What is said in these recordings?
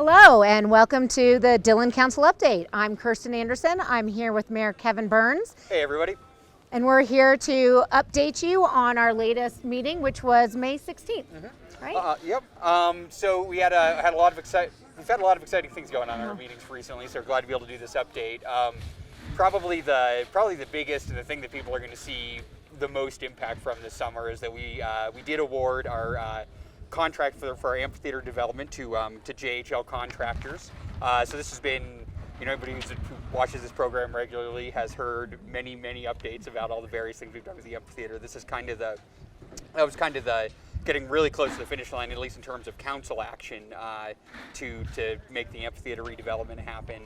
Hello and welcome to the Dillon Council Update. I'm Kirsten Anderson. I'm here with Mayor Kevin Burns. Hey everybody. And we're here to update you on our latest meeting, which was May 16th, right? Yep. So we had a lot of exciting things going on in our meetings recently. So we're glad to be able to do this update. Probably the biggest and the thing that people are going to see the most impact from this summer is that we did award our contract for our amphitheater development to JHL contractors. So this has been, anybody who watches this program regularly has heard many updates about all the various things we've done with the amphitheater. This is kind of the getting really close to the finish line, at least in terms of council action, to make the amphitheater redevelopment happen.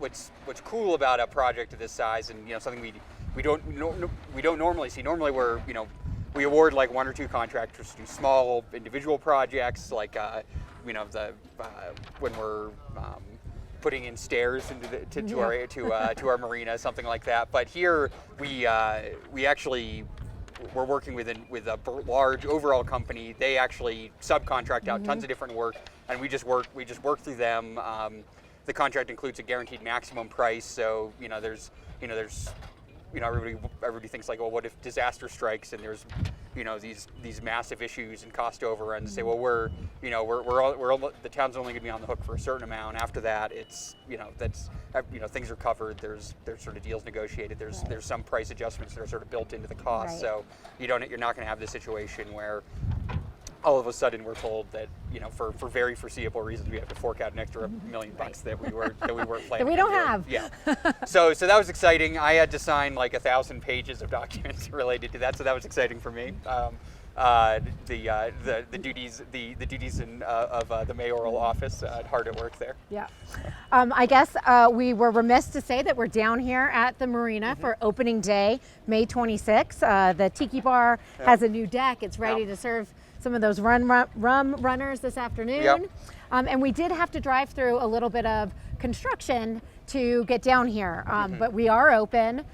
What's cool about a project of this size, and something we don't normally see. Normally we award like one or two contractors to do small individual projects, like when we're putting in stairs into to our marina, something like that. But here we actually we're working with a large overall company. They actually subcontract out tons of different work, and we just work through them. The contract includes a guaranteed maximum price, so everybody thinks like, well, what if disaster strikes and there's these massive issues and cost overruns? Say, well, the town's only going to be on the hook for a certain amount. After that, it's things are covered. There's sort of deals negotiated. There's some price adjustments that are sort of built into the cost. Right. So you're not going to have this situation where all of a sudden we're told that for very foreseeable reasons we have to fork out an extra $1 million that we weren't planning. That we don't have. Yeah. So that was exciting. I had to sign like 1,000 pages of documents related to that, so that was exciting for me. The duties of the mayoral office hard at work there. Yeah. I guess we were remiss to say that we're down here at the marina for opening day, May 26th. The Tiki Bar has a new deck. It's ready to serve some of those rum runners this afternoon. Yep. And we did have to drive through a little bit of construction to get down here, but we are open.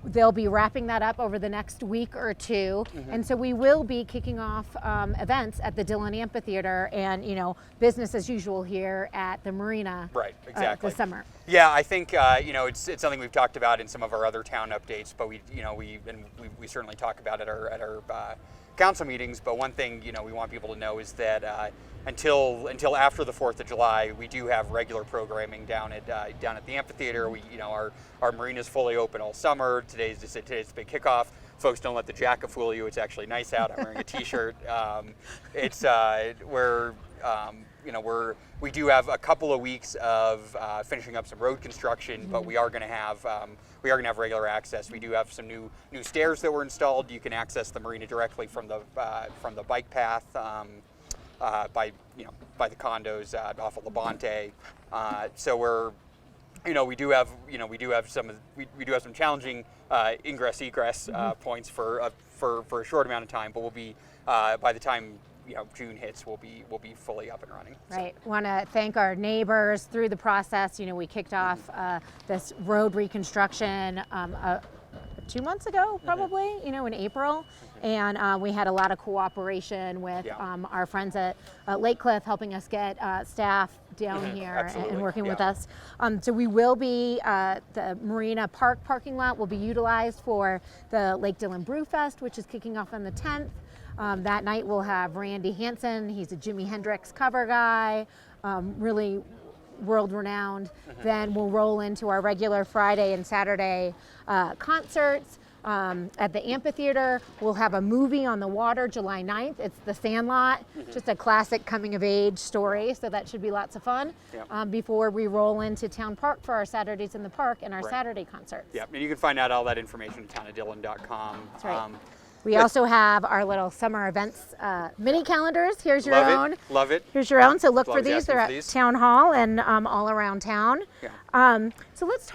They'll be wrapping that up over the next week or two, and so we will be kicking off events at the Dillon Amphitheater and business as usual here at the marina. Right, exactly. This summer. Yeah, I think it's something we've talked about in some of our other town updates, but we certainly talk about it at our council meetings. But one thing we want people to know is that until after the 4th of July, we do have regular programming down at the amphitheater. Our marina is fully open all summer. Today's the big kickoff. Folks, don't let the jacket fool you. It's actually nice out. I'm wearing a t-shirt. We do have a couple of weeks of finishing up some road construction, but we are going to have regular access. We do have some new stairs that were installed. You can access the marina directly from the bike path by the condos off of Labonte. So we do have some challenging ingress egress points for a short amount of time, but we'll be by the time June hits, we'll be fully up and running. Right. Want to thank our neighbors through the process. We kicked off this road reconstruction 2 months ago, probably, in April. And we had a lot of cooperation with our friends at Lake Cliff helping us get staff down here and working with us. So we will be, the Marina Park parking lot will be utilized for the Lake Dillon Brew Fest, which is kicking off on the 10th. That night we'll have Randy Hansen. He's a Jimi Hendrix cover guy, really world-renowned. Then we'll roll into our regular Friday and Saturday concerts. At the amphitheater, we'll have a movie on the water July 9th. It's The Sandlot, just a classic coming-of-age story, so that should be lots of fun before we roll into Town Park for our Saturdays in the Park and our Saturday concerts. Yeah, and you can find out all that information at townoftdillon.com. That's right. We also have our little summer events mini calendars. Here's your own. Love it. Here's your own. So look for these. They're at Town Hall and all around town. Yeah. So let's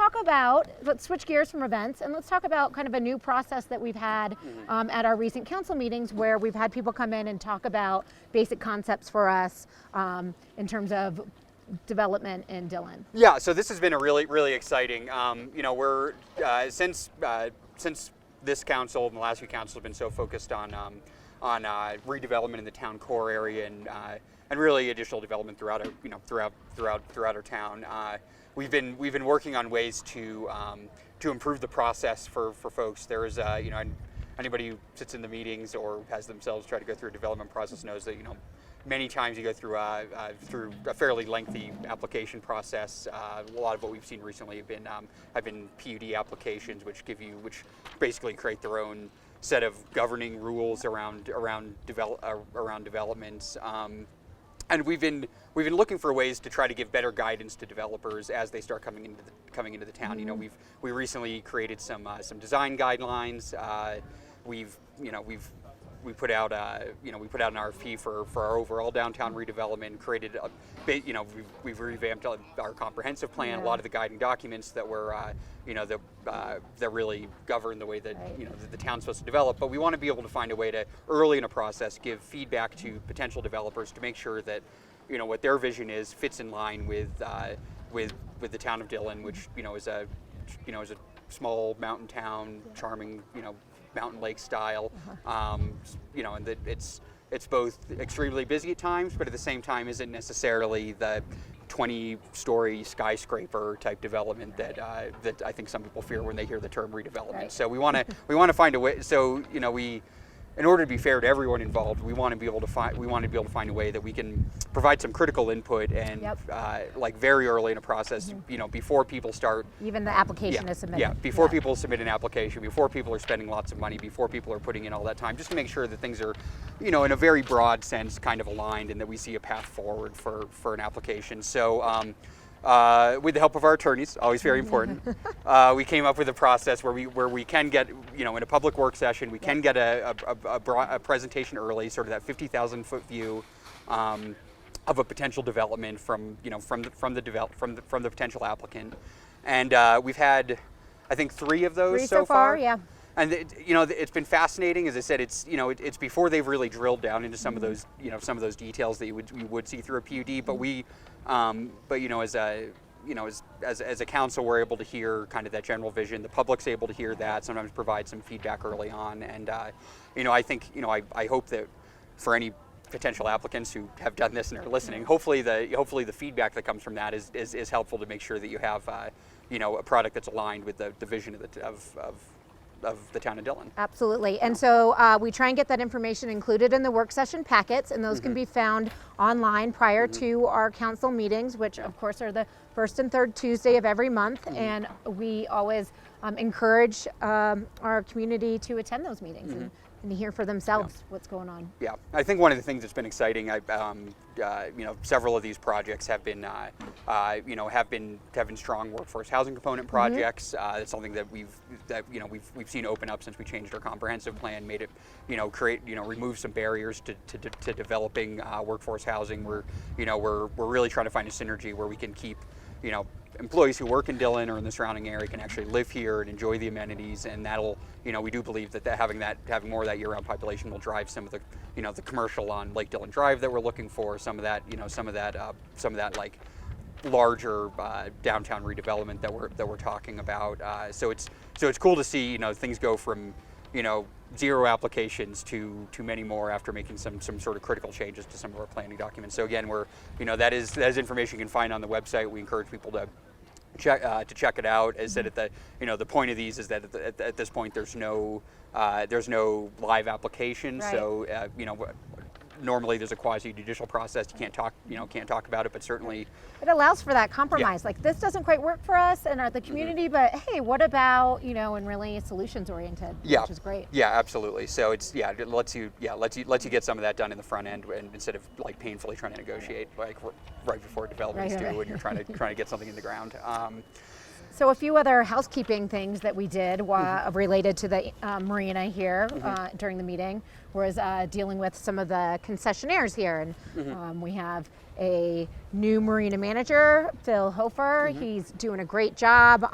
switch gears from events and let's talk about kind of a new process that we've had at our recent council meetings where we've had people come in and talk about basic concepts for us in terms of development in Dillon. Yeah, so this has been a really exciting. Since this council and the last few councils have been so focused on redevelopment in the town core area and really additional development throughout our town. We've been working on ways to improve the process for folks. There is anybody who sits in the meetings or has themselves tried to go through a development process knows that many times you go through a fairly lengthy application process. A lot of what we've seen recently have been PUD applications, which basically create their own set of governing rules around developments. And we've been looking for ways to try to give better guidance to developers as they start coming into the town. Mm-hmm. We recently created some design guidelines. We put out an RFP for our overall downtown redevelopment. We've revamped our comprehensive plan. Yeah. A lot of the guiding documents that were that really govern the way that the town's supposed to develop. But we want to be able to find a way to early in a process give feedback to potential developers to make sure that what their vision is fits in line with the town of Dillon, which is a small mountain town, charming mountain lake style, and that it's both extremely busy at times, but at the same time isn't necessarily the 20-story skyscraper type development that I think some people fear when they hear the term redevelopment. Right. So we want to find a way. So in order to be fair to everyone involved, we want to be able to find a way that we can provide some critical input and very early in a process, before people start. Even the application is submitted. Yeah, before people submit an application, before people are spending lots of money, before people are putting in all that time, just to make sure that things are, in a very broad sense, kind of aligned, and that we see a path forward for an application. So. With the help of our attorneys, always very important, we came up with a process where we can get, in a public work session, we can get a presentation early, sort of that 50,000 foot view of a potential development from the potential applicant, and we've had, I think, 3 of those 3 so far. Yeah. And it's been fascinating. As I said, it's before they've really drilled down into some of those details that you would see through a PUD. But as a council, we're able to hear kind of that general vision. The public's able to hear that. Sometimes provide some feedback early on. And I think I hope that for any potential applicants who have done this and are listening, hopefully the feedback that comes from that is helpful to make sure that you have a product that's aligned with the vision of the town of Dillon. Absolutely. And so we try and get that information included in the work session packets, and those can be found online prior to our council meetings, which of course are the first and third Tuesday of every month. And we always encourage our community to attend those meetings and to hear for themselves what's going on. Yeah, I think one of the things that's been exciting, several of these projects have been strong workforce housing component projects. It's something that we've seen open up since we changed our comprehensive plan, made it, remove some barriers to developing workforce housing. We're really trying to find a synergy where we can keep, employees who work in Dillon or in the surrounding area can actually live here and enjoy the amenities, and that'll, we do believe that having more of that year-round population will drive some of the, the commercial on Lake Dillon Drive that we're looking for, some of that like larger downtown redevelopment that we're talking about. So it's cool to see, things go from, 0 applications to many more after making some sort of critical changes to some of our planning documents. So again, that is information you can find on the website. We encourage people to check it out. As said, the point of these is that at this point there's no live application. Right. So normally there's a quasi-judicial process. You can't talk about it, but certainly It allows for that compromise. Like, this doesn't quite work for us and the community, but hey, what about, and really solutions oriented, which is great. Yeah, absolutely. So it lets you get some of that done in the front end, and instead of like painfully trying to negotiate like right before development's due when you're trying to get something in the ground. So a few other housekeeping things that we did related to the marina here during the meeting was dealing with some of the concessionaires here. And we have a new marina manager, Phil Hofer. He's doing a great job.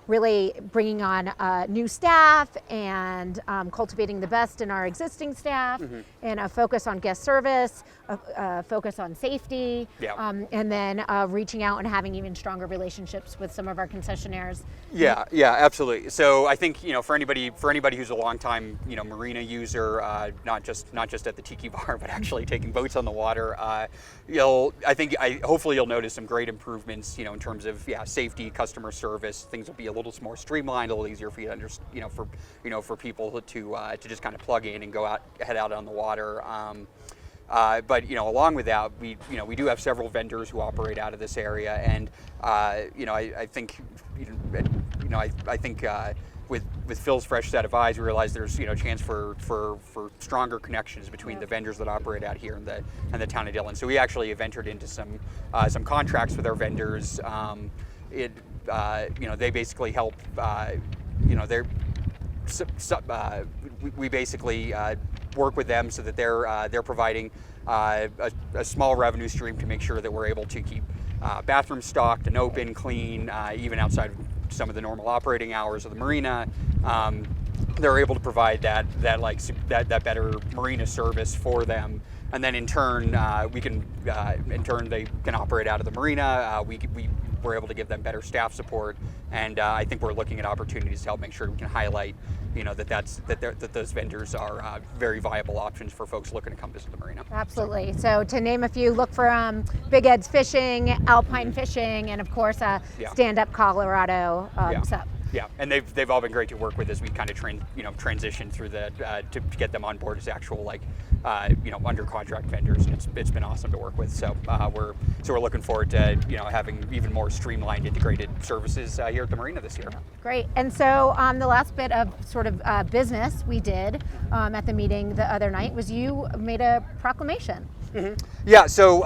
really bringing on new staff and cultivating the best in our existing staff, and a focus on guest service, a focus on safety, and then reaching out and having even stronger relationships with some of our concessionaires. Yeah, absolutely. So I think, for anybody who's a longtime, marina user, not just at the Tiki Bar, but actually taking boats on the water, hopefully you'll notice some great improvements, in terms of safety, customer service. Things will be a little more streamlined, a little easier for you to understand, for people to just kind of plug in and head out on the water. But along with that, we do have several vendors who operate out of this area, and I think with Phil's fresh set of eyes, we realize there's chance for stronger connections between the vendors that operate out here and the town of Dillon. So we actually have entered into some contracts with our vendors. They basically help. We basically work with them so that they're providing a small revenue stream to make sure that we're able to keep bathrooms stocked and open, clean, even outside of some of the normal operating hours of the marina. They're able to provide that better marina service for them, and then in turn they can operate out of the marina. We're able to give them better staff support, and I think we're looking at opportunities to help make sure we can highlight, that those vendors are very viable options for folks looking to come visit the marina. Absolutely. So to name a few, look for Big Ed's Fishing, Alpine Fishing, and of course Stand Up Colorado. Yeah, and they've all been great to work with as we kind of transition through to get them on board as actual under contract vendors. And it's been awesome to work with. So we're looking forward to having even more streamlined, integrated services here at the marina this year. Great. And so the last bit of sort of business we did at the meeting the other night was you made a proclamation. Yeah. So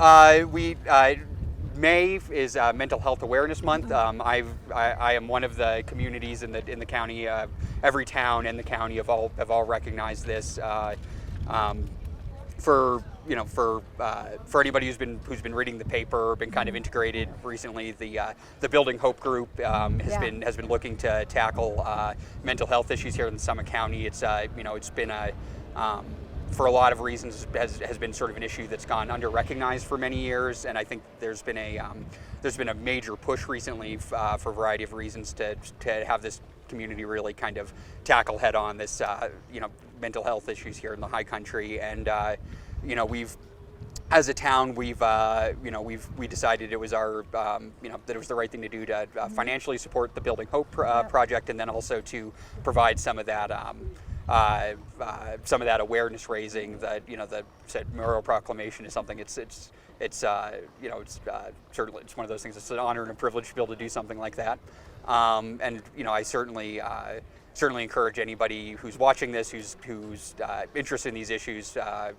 May is Mental Health Awareness Month. I am one of the communities in the county. Every town in the county have all recognized this. For anybody who's been reading the paper, been kind of integrated recently, the Building Hope group has been looking to tackle mental health issues here in Summit County. It's been for a lot of reasons has been sort of an issue that's gone under-recognized for many years, and I think there's been a major push recently for a variety of reasons to have this community really kind of tackle head-on this mental health issues here in the High Country. And we've, as a town, we decided it was that it was the right thing to do to financially support the Building Hope project, and then also to provide some of that awareness raising. That the said mayoral proclamation is something. It's certainly it's one of those things. It's an honor and a privilege to be able to do something like that. And I certainly encourage anybody who's watching this, who's interested in these issues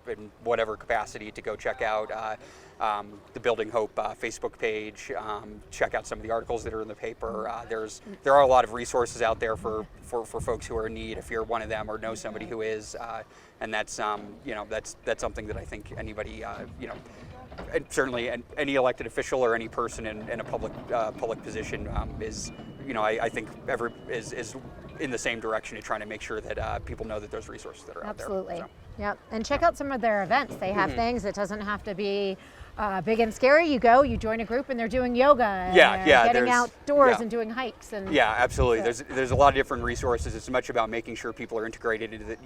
in whatever capacity, to go check out the Building Hope Facebook page. Check out some of the articles that are in the paper. There are a lot of resources out there for folks who are in need, if you're one of them or know somebody who is, and that's something that I think anybody and certainly any elected official or any person in a public position is I think is in the same direction of trying to make sure that people know that there's resources that are out there. Absolutely. Yep. And check out some of their events. They have things. It doesn't have to be big and scary. You join a group, and they're doing yoga. And getting outdoors and doing hikes. And absolutely. So. There's a lot of different resources. It's much about making sure people are integrated into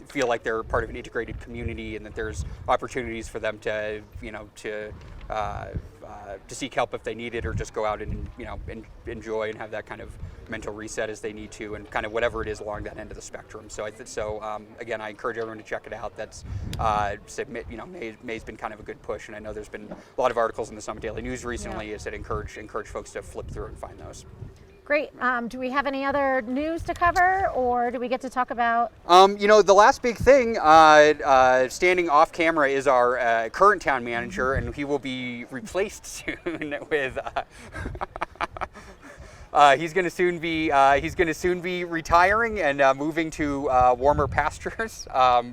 feel like they're part of an integrated community, and that there's opportunities for them to seek help if they need it, or just go out and enjoy and have that kind of mental reset as they need to, and kind of whatever it is along that end of the spectrum. So again, I encourage everyone to check it out. That's May's been kind of a good push, and I know there's been a lot of articles in the Summit Daily News recently that encourage folks to flip through and find those. Great. Do we have any other news to cover, or do we get to talk about? The last big thing, standing off camera, is our current town manager, and he will be replaced soon with. He's going to soon be retiring and moving to warmer pastures,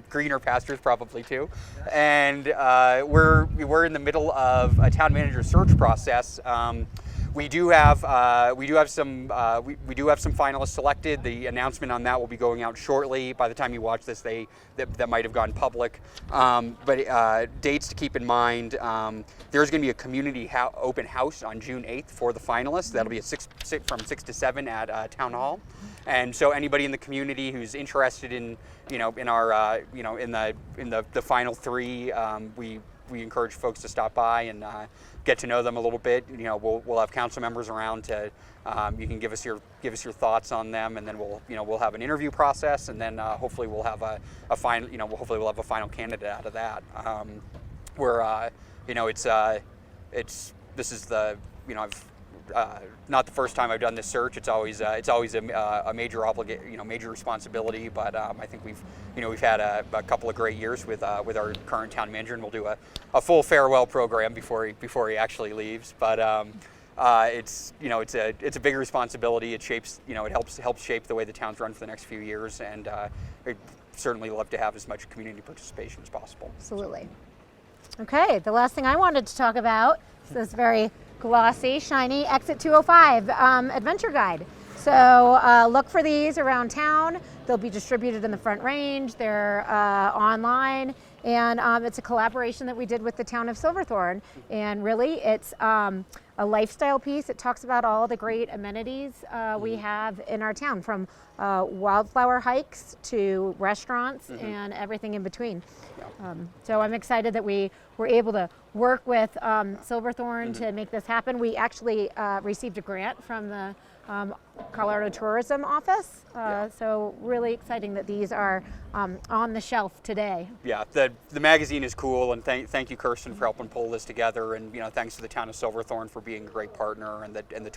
greener pastures probably too. And we're in the middle of a town manager search process. We do have some finalists selected. The announcement on that will be going out shortly. By the time you watch this, that might have gone public. But dates to keep in mind: there's going to be a community open house on June 8th for the finalists. That'll be at from 6 to 7 at Town Hall. And so anybody in the community who's interested in in our in the final three, we encourage folks to stop by and get to know them a little bit. We'll have council members around to you can give us your thoughts on them, and then we'll have an interview process, and then hopefully we'll have a final hopefully we'll have a final candidate out of that. This is the I've not the first time I've done this search. It's always a major responsibility. But I think we've had a couple of great years with our current town manager, and we'll do a full farewell program before he actually leaves. But it's a big responsibility. It shapes it helps shape the way the town's run for the next few years, and we'd certainly love to have as much community participation as possible. Absolutely. Okay, the last thing I wanted to talk about is this very glossy, shiny Exit 205 adventure guide. So look for these around town. They'll be distributed in the Front Range. They're online, and it's a collaboration that we did with the town of Silverthorne. And really, it's a lifestyle piece. It talks about all the great amenities we have in our town, from wildflower hikes to restaurants and everything in between. So I'm excited that we were able to work with Silverthorne to make this happen. We actually received a grant from the Colorado Tourism Office. So really exciting that these are on the shelf today. Yeah, the magazine is cool, and thank you, Kirsten, for helping pull this together, and thanks to the town of Silverthorne for being a great partner, and the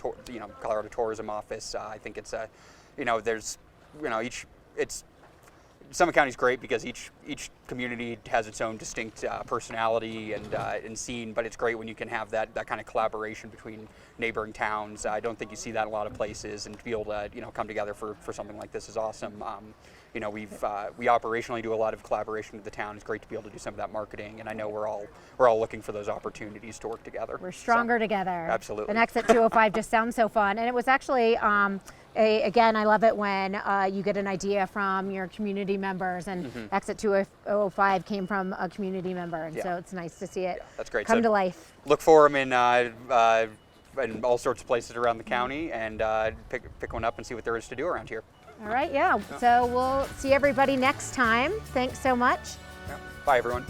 Colorado Tourism Office. I think it's Summit County is great because each community has its own distinct personality and scene, but it's great when you can have that kind of collaboration between neighboring towns. I don't think you see that in a lot of places, and to be able to come together for something like this is awesome. We operationally do a lot of collaboration with the town. It's great to be able to do some of that marketing, and I know we're all looking for those opportunities to work together. We're stronger together. Absolutely. And Exit 205 just sounds so fun, and it was actually. Again, I love it when you get an idea from your community members, and Exit 205 came from a community member, and so it's nice to see it that's great. come to life. Look for them in all sorts of places around the county, and pick one up and see what there is to do around here. All right, yeah. So we'll see everybody next time. Thanks so much. Bye, everyone.